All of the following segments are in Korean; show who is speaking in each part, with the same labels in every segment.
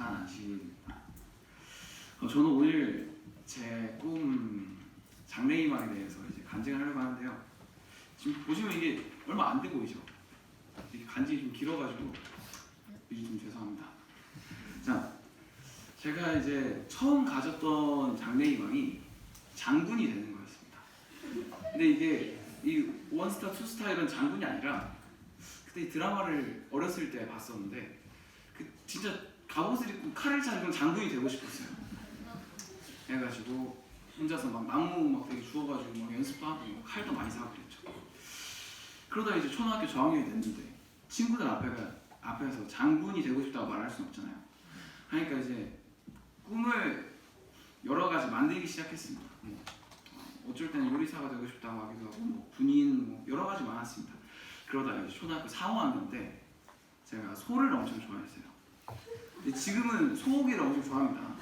Speaker 1: 안식입니다. 저는 오늘 제 꿈 장래희망에 대해서 이제 간증하려고 하는데요. 지금 보시면 이게 얼마 안 돼 보이죠? 이게 간증이 좀 길어가지고 미리 좀 죄송합니다. 자, 제가 이제 처음 가졌던 장래희망이 장군이 되는 거였습니다. 근데 이게 이 원스타, 투스타 이런 장군이 아니라 그때 이 드라마를 어렸을 때 봤었는데 그 진짜 갑옷을 입고 칼을 차는 장군이 되고 싶었어요. 해가지고 혼자서 막 나무 막 되게 주워가지고 막 연습도 하고 칼도 많이 사고 그랬죠. 그러다 이제 초등학교 저학년이 됐는데 친구들 앞에서 장군이 되고 싶다고 말할 수는 없잖아요. 하니까 이제 꿈을 여러 가지 만들기 시작했습니다. 어쩔 때는 요리사가 되고 싶다고 하기도 하고 뭐 군인 뭐 여러 가지 많았습니다. 그러다 이제 초등학교 4, 5학년 때 제가 소를 엄청 좋아했어요. 근데 지금은 소고기를 엄청 좋아합니다.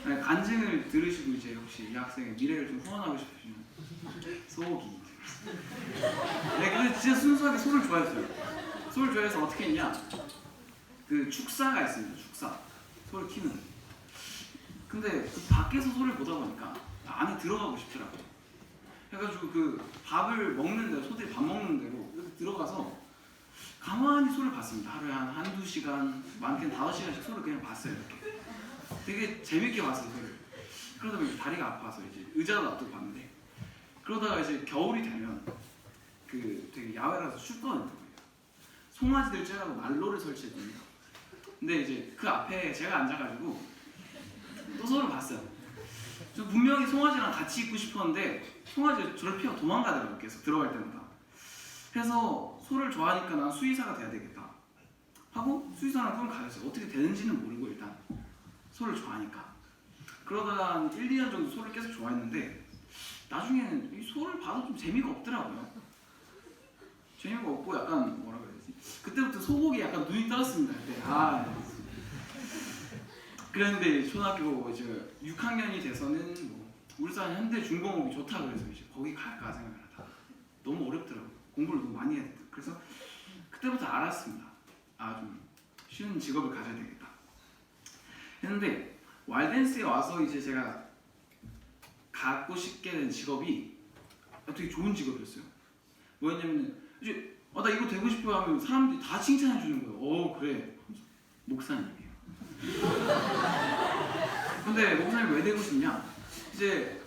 Speaker 1: 간증을 들으시고 이제 혹시 이 학생의 미래를 좀 후원하고 싶으시면 소고기. 네, 근데 진짜 순수하게 소를 좋아했어요. 소를 좋아해서 어떻게 했냐? 그 축사가 있습니다. 축사. 소를 키우는. 근데 그 밖에서 소를 보다 보니까 안에 들어가고 싶더라고요. 해가지고 그 밥을 먹는 대로, 소들이 밥 먹는 대로 이렇게 들어가서 가만히 소를 봤습니다. 하루에 한두 시간, 많게는 5시간씩 소를 그냥 봤어요. 이렇게. 되게 재밌게 봤어요, 소를. 그러다 보니 다리가 아파서 이제 의자도 놔두고 봤는데 그러다가 이제 겨울이 되면 그 되게 야외라서 춥거든요. 송아지들 째라고 난로를 설치했거든요. 근데 이제 그 앞에 제가 앉아가지고 또 소를 봤어요. 저 분명히 송아지랑 같이 있고 싶었는데 송아지가 저를 피하고 도망가더라고요. 계속 들어갈 때마다. 그래서 소를 좋아하니까 난 수의사가 돼야 되겠다 하고 수의사라는 꿈을 가졌어요. 어떻게 되는지는 모르고 일단 소를 좋아하니까. 그러다가 한 1, 2년 정도 소를 계속 좋아했는데 나중에는 이 소를 봐도 좀 재미가 없더라고요. 재미가 없고 약간 뭐라 그래야 되지? 그때부터 소고기에 약간 눈이 떠졌습니다. 그때 그랬는데 초등학교 이제 6학년이 돼서는 뭐 울산 현대중공업이 좋다 그래서 이제 거기 갈까 생각을 하다가 너무 어렵더라고요. 공부를 너무 많이 해야 됐다. 그래서 그때부터 알았습니다. 좀 쉬운 직업을 가져야 되겠다 했는데 와일드댄스에 와서 이제 제가 갖고 싶게 된 직업이 되게 좋은 직업이었어요. 뭐였냐면은 이제 나 이거 되고 싶어 하면 사람들이 다 칭찬해 주는 거예요. 그래. 목사님이에요. 근데 목사님 왜 되고 싶냐? 이제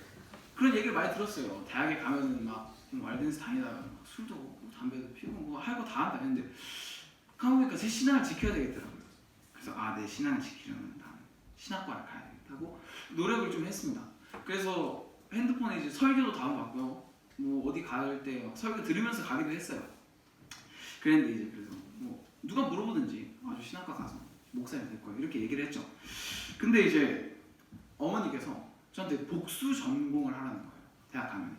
Speaker 1: 그런 얘기를 많이 들었어요. 대학에 가면은 막 와일드댄스 다니다가 막 술도 먹고 담배도 피우고 뭐 할 거 다 한다 했는데 가보니까 제 신앙을 지켜야 되겠더라고요. 그래서 내 신앙을 지키려면 나는 신학과를 가야 되겠다고 노력을 좀 했습니다. 그래서 핸드폰에 이제 설교도 다운받고요. 뭐 어디 갈 때 설교 들으면서 가기도 했어요. 그랬는데 이제 그래서 뭐 누가 물어보든지 아주 신학과 가서 목사님 될 거예요 이렇게 얘기를 했죠. 근데 이제 어머니께서 저한테 복수 전공을 하라는 거예요. 대학 가면.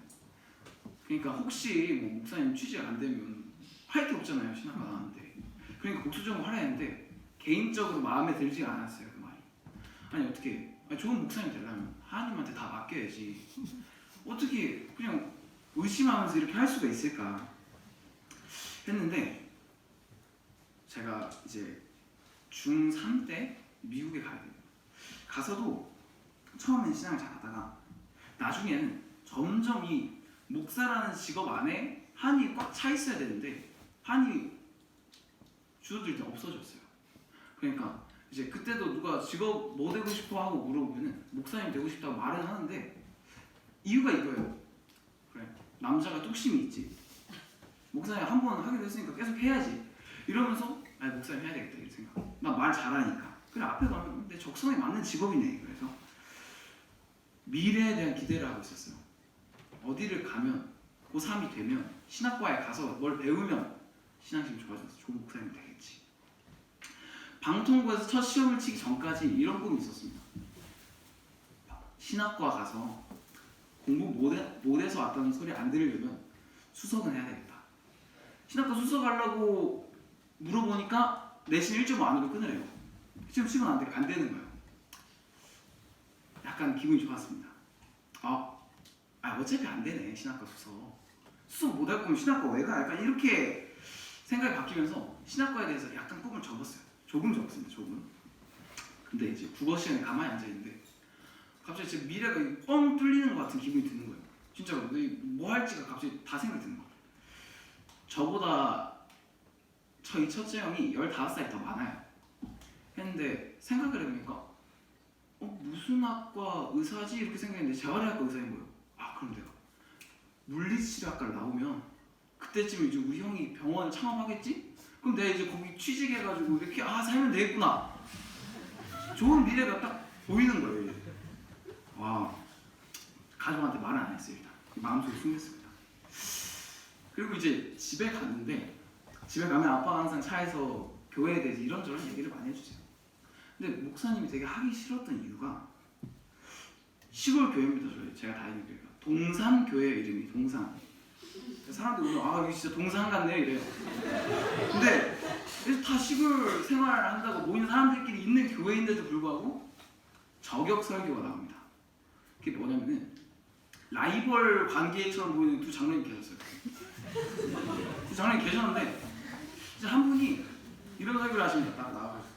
Speaker 1: 그러니까 혹시 뭐 목사님 취직 안 되면 할 게 없잖아요. 신학과 나왔는데. 그러니까 복수 전공 하라 했는데 개인적으로 마음에 들지가 않았어요. 그 말이. 아니 어떻게 좋은 목사님 되려면 하나님한테 다 맡겨야지. 어떻게 그냥 의심하면서 이렇게 할 수가 있을까 했는데 제가 이제 중3 때 미국에 가야 돼요. 가서도 처음엔 신앙을 잘 하다가 나중에는 점점 이 목사라는 직업 안에 한이 꽉 차 있어야 되는데 한이 줄어들 때 없어졌어요. 그러니까 이제 그때도 누가 직업 뭐 되고 싶어 하고 물어보면은 목사님 되고 싶다고 말은 하는데 이유가 이거예요. 그래, 남자가 뚝심이 있지. 목사님 한 번 하기로 했으니까 계속 해야지. 이러면서 목사님 해야 되겠다 이런 생각. 나 말 잘하니까. 그래 앞에 가면 내 적성에 맞는 직업이네. 그래서 미래에 대한 기대를 하고 있었어요. 어디를 가면 고3이 되면 신학과에 가서 뭘 배우면 신앙심이 좋아져서 좋은 목사님이 되겠지. 방통부에서 첫 시험을 치기 전까지 이런 꿈이 있었습니다. 신학과 가서 공부 못해서 왔다는 소리 안 들으려면 수석은 해야 되겠다. 신학과 수석하려고 물어보니까 내신 1.5 안으로 끊으래요. 시험 치면 안 되는 거예요. 약간 기분이 좋았습니다. 어차피 안 되네 신학과 수석 못할 거면 신학과 왜 가? 약간 이렇게 생각이 바뀌면서 신학과에 대해서 약간 꿈을 접었어요. 조금 접었습니다. 조금. 근데 이제 국어 시간에 가만히 앉아 있는데 갑자기 제 미래가 뻥 뚫리는 것 같은 기분이 드는 거예요. 진짜로 뭐 할지가 갑자기 다 생각이 드는 거예요. 저보다 저희 첫째 형이 15살이 더 많아요. 했는데 생각을 해보니까 무슨 학과 의사지? 이렇게 생각했는데 재활의학과 의사인 거예요. 아 그럼 내가 물리치료학과를 나오면 그때쯤에 이제 우리 형이 병원 창업하겠지? 그럼 내가 이제 거기 취직해가지고 이렇게 살면 되겠구나. 좋은 미래가 딱 보이는 거예요. 와, 가족한테 말은 안 했어요. 일단 마음속에 숨겼습니다. 그리고 이제 집에 갔는데 집에 가면 아빠가 항상 차에서 교회에 대해서 이런저런 얘기를 많이 해주세요. 근데 목사님이 되게 하기 싫었던 이유가 시골 교회입니다. 제가 다니는 교회가 동산교회 이름이 동산. 사람들이 오면 여기 진짜 동산 같네 이래요. 근데 그래서 다 시골 생활을 한다고 모인 사람들끼리 있는 교회인데도 불구하고 저격 설교가 나옵니다. 그게 뭐냐면은 라이벌 관계처럼 보이는 두 장로님이 계셨어요. 두 장로님이 계셨는데 이제 한 분이 이런 설교를 하십니다. 딱 나와가지고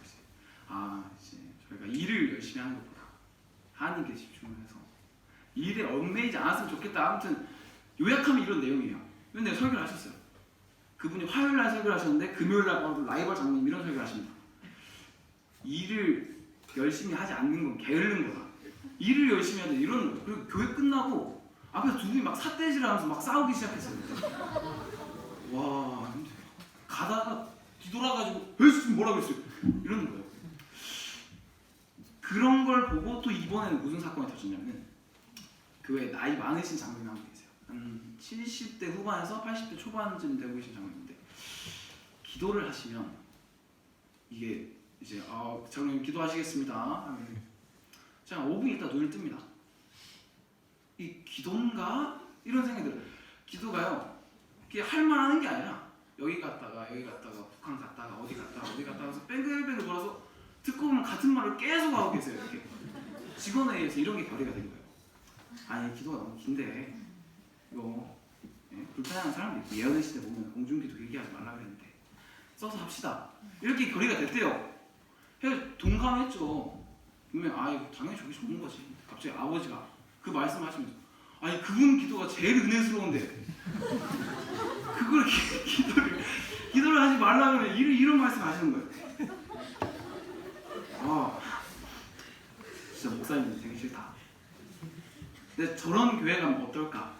Speaker 1: 이제 저희가 일을 열심히 하는 것보다 하나님께 집중을 해서 일에 얽매이지 않았으면 좋겠다. 아무튼 요약하면 이런 내용이에요. 근데 설교를 하셨어요. 그분이 화요일날 설교를 하셨는데 금요일날 바로 라이벌 장로님 이런 설교를 하십니다. 일을 열심히 하지 않는 건 게으른 거다. 일을 열심히 해야 돼 이러는 거예요. 그리고 교회 끝나고 앞에서 두 분이 막 삿대질하면서 막 싸우기 시작했어요. 와, 가다가 뒤돌아가지고 지금 뭐라고 했어요? 이러는 거예요. 그런 걸 보고 또 이번에는 무슨 사건이 터졌냐면 교회에 나이 많으신 장로님 한 분 계세요. 한 70대 후반에서 80대 초반쯤 되고 계신 장로님인데 기도를 하시면 이게 이제 장로님 기도하시겠습니다 하면 제가 5분 있다 눈을 뜹니다. 이 기도인가? 이런 생각이 들어요. 기도가요 이게 할 말 하는 게 아니라 여기 갔다가 북한 갔다가 어디 갔다가 해서 뺑글뺑글 돌아서 듣고 보면 같은 말을 계속 하고 계세요. 이렇게 직원회의에서 이런 게 결의가 된 거예요. 아니 기도가 너무 긴데 이거 불편한 사람들 있고 예언의 시대 보면 공중기도 얘기하지 말라 그랬는데 써서 합시다. 이렇게 결의가 됐대요. 그래서 동감했죠. 분명 당연히 저게 좋은 거지. 갑자기 아버지가 그 말씀하시면서 아니 그분 기도가 제일 은혜스러운데 그걸 기도를 하지 말라면 이런 말씀 하시는 거예요. 진짜 목사님 되게 싫다. 근데 저런 교회 가면 어떨까?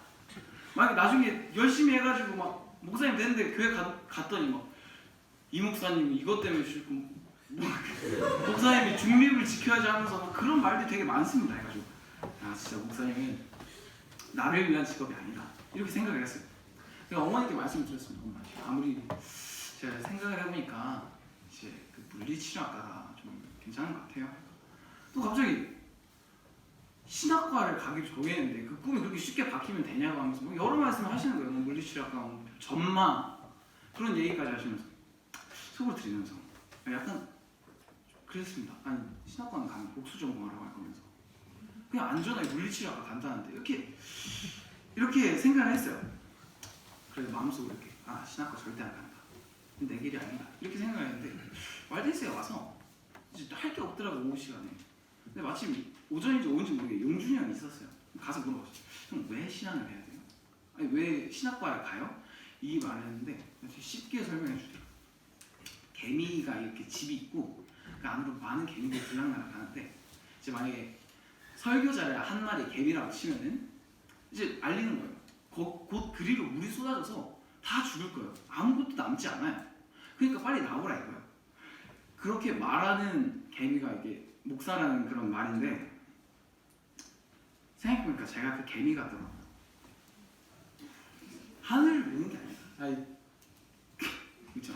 Speaker 1: 만약에 나중에 열심히 해가지고 막 목사님 되는데 교회 갔더니 막 이 목사님이 이것 때문에 싫고 목사님이 중립을 지켜야지 하면서 막 그런 말들이 되게 많습니다. 해가지고 진짜 목사님은 나를 위한 직업이 아니다 이렇게 생각을 했어요. 제가 어머니께 말씀을 드렸습니다. 어머니, 아무리 제가 생각을 해보니까 이제 그 물리치료학과가 좀 괜찮은 것 같아요. 또 갑자기 신학과를 가기로 정했는데 그 꿈이 그렇게 쉽게 바뀌면 되냐고 하면서 뭐 여러 말씀을 하시는 거예요. 물리치료학과 전망 그런 얘기까지 하시면서 속으로 들으면서 약간 그랬습니다. 아니 신학과는 가면 복수 전공하라고 할 거면서 그냥 안전하게 물리치료학과 간다는데 이렇게 생각을 했어요. 그래서 마음속으로 이렇게 신학과 절대 안 간다. 내 길이 아니다. 이렇게 생각을 했는데 왈데스에 와서 이제 할 게 없더라고 오후 시간에. 근데 마침 오전인지 오후인지 모르게 용준이 형이 있었어요. 가서 물어봤어요. 형 왜 신앙을 해야 돼요? 아니 왜 신학과에 가요? 이 말을 했는데 쉽게 설명해 주더라고요. 개미가 이렇게 집이 있고 그 안으로 많은 개미들이 들락날락 하는데 이제 만약에 설교자를 한 마리 개미라고 치면은 이제 알리는 거예요. 곧 그리로 물이 쏟아져서 다 죽을 거예요. 아무것도 남지 않아요. 그러니까 빨리 나오라 이거예요. 그렇게 말하는 개미가 이게 목사라는 그런 말인데 생각해보니까 제가 그 개미 같더라고요. 하늘을 보는 게 아니라 그렇죠.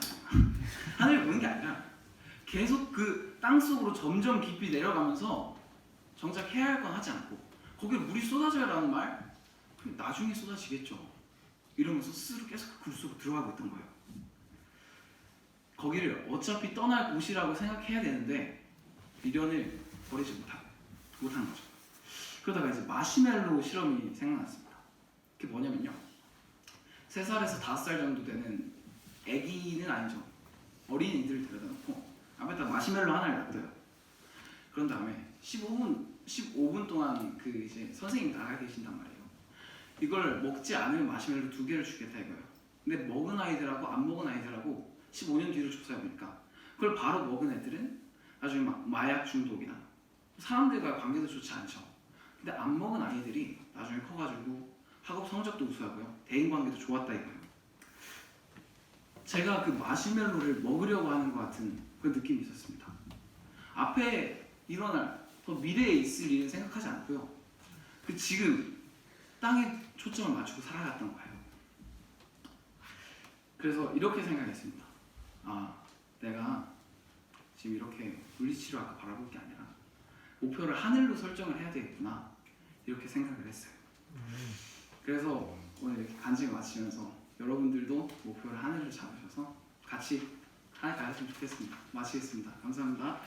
Speaker 1: 하늘을 보는 게 아니라 계속 그 땅속으로 점점 깊이 내려가면서 정작 해야 할 건 하지 않고 거기에 물이 쏟아져야라는 말 나중에 쏟아지겠죠. 이러면서 스스로 계속 그 굴 속으로 들어가고 있던 거예요. 거기를 어차피 떠날 곳이라고 생각해야 되는데 미련을 버리지 못한 거죠. 그러다가 이제 마시멜로 실험이 생각났습니다. 그게 뭐냐면요. 3살에서 5살 정도 되는 아기는 아니죠. 어린이들을 데려다 놓고 앞에다 마시멜로 하나를 놔둬요. 그런 다음에 15분 동안 그 이제 선생님 나가 계신단 말이에요. 이걸 먹지 않을 마시멜로 2개를 주겠다 이거예요. 근데 먹은 아이들하고 안 먹은 아이들하고 15년 뒤로 조사해보니까 그걸 바로 먹은 애들은 나중에 막 마약 중독이나 사람들과 관계도 좋지 않죠. 근데 안 먹은 아이들이 나중에 커가지고 학업 성적도 우수하고요. 대인관계도 좋았다 이거예요. 제가 그 마시멜로를 먹으려고 하는 것 같은 그 느낌이 있었습니다. 앞에 일어날 더 미래에 있을 일은 생각하지 않고요. 그 지금 땅에 초점을 맞추고 살아갔던 거예요. 그래서 이렇게 생각했습니다. 아, 내가 지금 이렇게 물리치료학과 바라볼 게 아니라 목표를 하늘로 설정을 해야 되겠구나 이렇게 생각을 했어요. 그래서 오늘 이렇게 간증을 마치면서 여러분들도 목표를 하늘을 잡으셔서 같이 하늘 가셨으면 좋겠습니다. 마치겠습니다. 감사합니다.